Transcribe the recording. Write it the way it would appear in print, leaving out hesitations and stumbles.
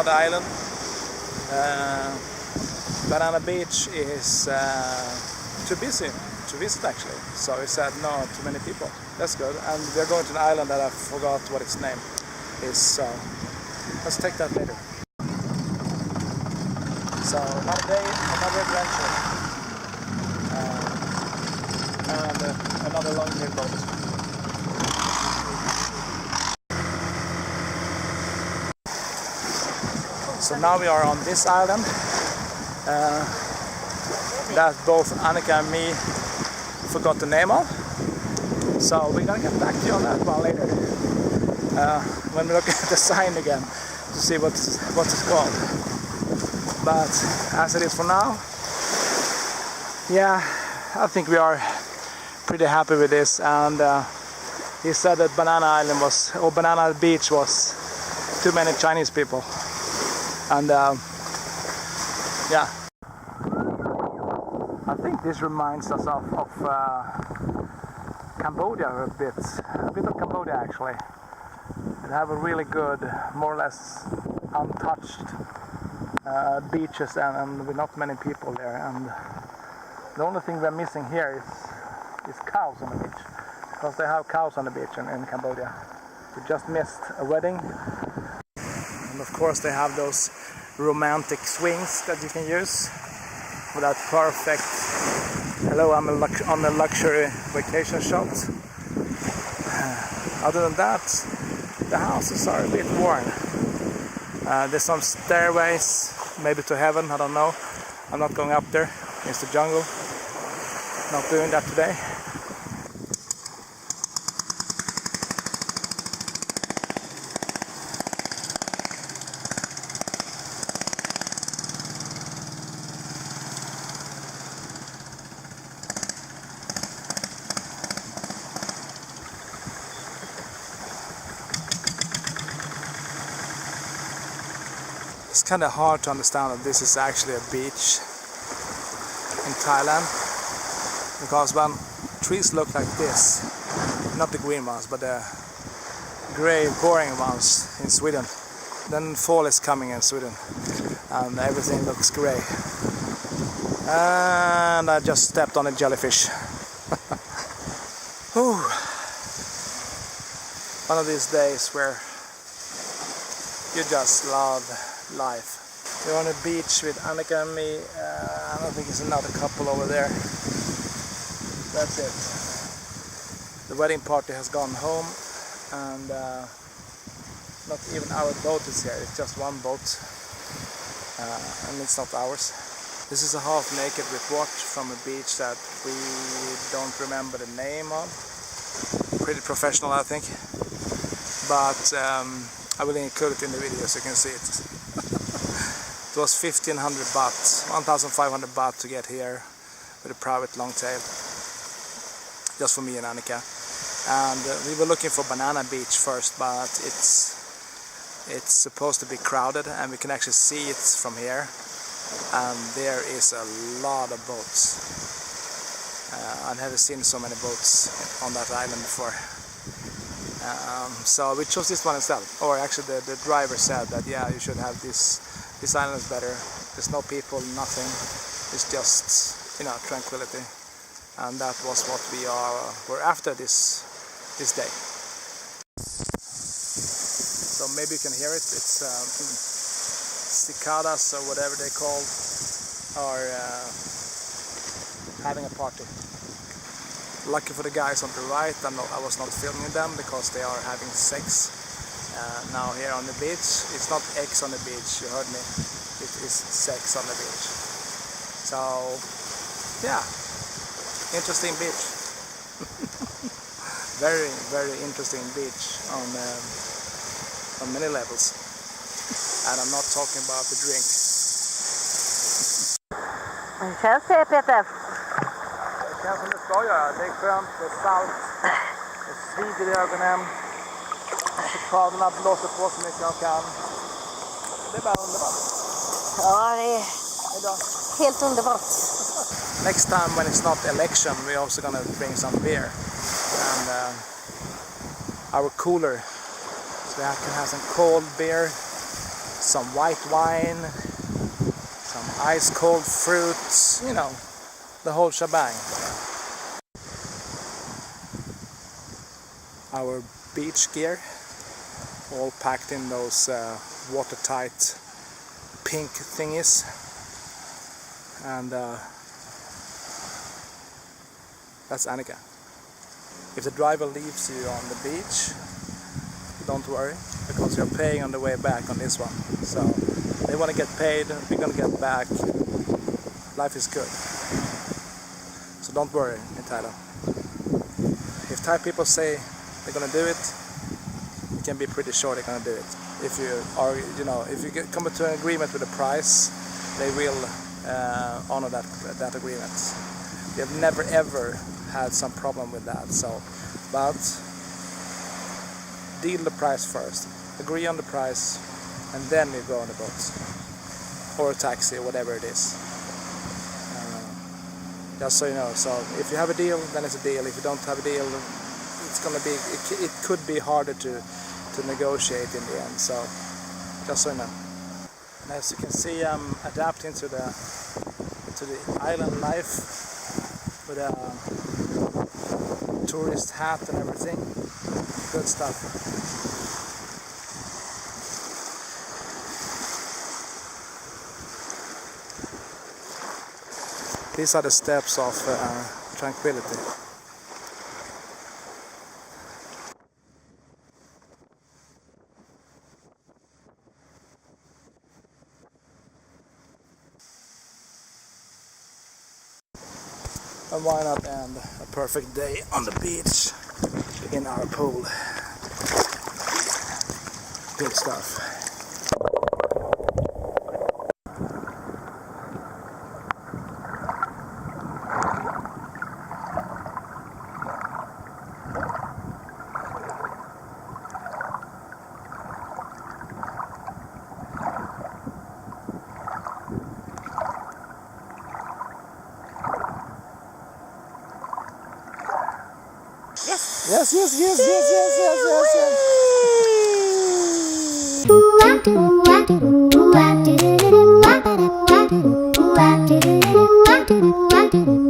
another island. Banana Beach is too busy to visit actually, so we said no, too many people. That's good. And we're going to an island that I forgot what its name is, so let's take that later. So another day, another adventure, and another long tail boat. So now we are on this island that both Annika and me forgot the name of. So we're gonna get back to you on that one later when we look at the sign again to see what it's called. But as it is for now, yeah, I think we are pretty happy with this. And he said that Banana Beach was too many Chinese people. And yeah, I think this reminds us of Cambodia a bit of Cambodia actually. They have a really good, more or less untouched beaches and with not many people there. And the only thing we're missing here is cows on the beach, because they have cows on the beach in Cambodia. We just missed a wedding. And of course they have those romantic swings that you can use for that perfect hello, I'm on a luxury vacation shot. Other than that, the houses are a bit worn. There's some stairways, maybe to heaven, I don't know. I'm not going up there, it's the jungle. Not doing that today. It's kind of hard to understand that this is actually a beach in Thailand, because when trees look like this, not the green ones but the grey boring ones in Sweden, then fall is coming in Sweden and everything looks grey. And I just stepped on a jellyfish. One of these days where you just love life. We're on a beach with Annika and me. I don't think there's another couple over there. That's it. The wedding party has gone home, and not even our boat is here. It's just one boat, and it's not ours. This is a half naked report from a beach that we don't remember the name of. Pretty professional, I think. But I will include it in the video so you can see it. It was 1,500 baht, 1,500 baht to get here with a private long tail, just for me and Annika. And we were looking for Banana Beach first, but it's supposed to be crowded, and we can actually see it from here. And there is a lot of boats. I've never seen so many boats on that island before. So we chose this one instead. Or actually the driver said that yeah, you should have this island is better. There's no people, nothing. It's just, you know, tranquility. And that was what we were after this day. So maybe you can hear it. It's cicadas or whatever they call are having a party. Lucky for the guys on the right, I was not filming them because they are having sex. Now here on the beach, it's not X on the beach, you heard me, it is sex on the beach. So yeah, interesting beach. Very, very interesting beach on many levels. And I'm not talking about the drink. Hur känns det, Peter? Det känns som det ska göra, det är skönt, det är salt, det svider i ögonen. Cicaderna blåser på så mycket jag kan. Det är bara underbart. Ja, det är helt underbart. Next time when it's not election, we're also gonna bring some beer and our cooler, so we can have some cold beer some white wine, some ice cold fruits, you know, the whole shebang. Our beach gear, all packed in those watertight pink thingies, and that's Annika. If the driver leaves you on the beach, don't worry, because you're paying on the way back on this one. So they want to get paid, we're gonna get back. Life is good. So don't worry in Thailand. If Thai people say they're gonna do it, you can be pretty sure they're gonna do it. If you are, you know, if you come to an agreement with the price, they will honor that agreement. We have never ever had some problem with that. So, but deal the price first, agree on the price, and then you go on the boat or a taxi or whatever it is. Just so you know. So if you have a deal, then it's a deal. If you don't have a deal, it's gonna be. It could be harder to negotiate in the end. So just so you know. And as you can see, I'm adapting to the island life with a tourist hat and everything. Good stuff. These are the steps of tranquility. And why not end a perfect day on the beach in our pool? Good stuff. Yes, yes, yes, yes, yes, yes, yes, yes.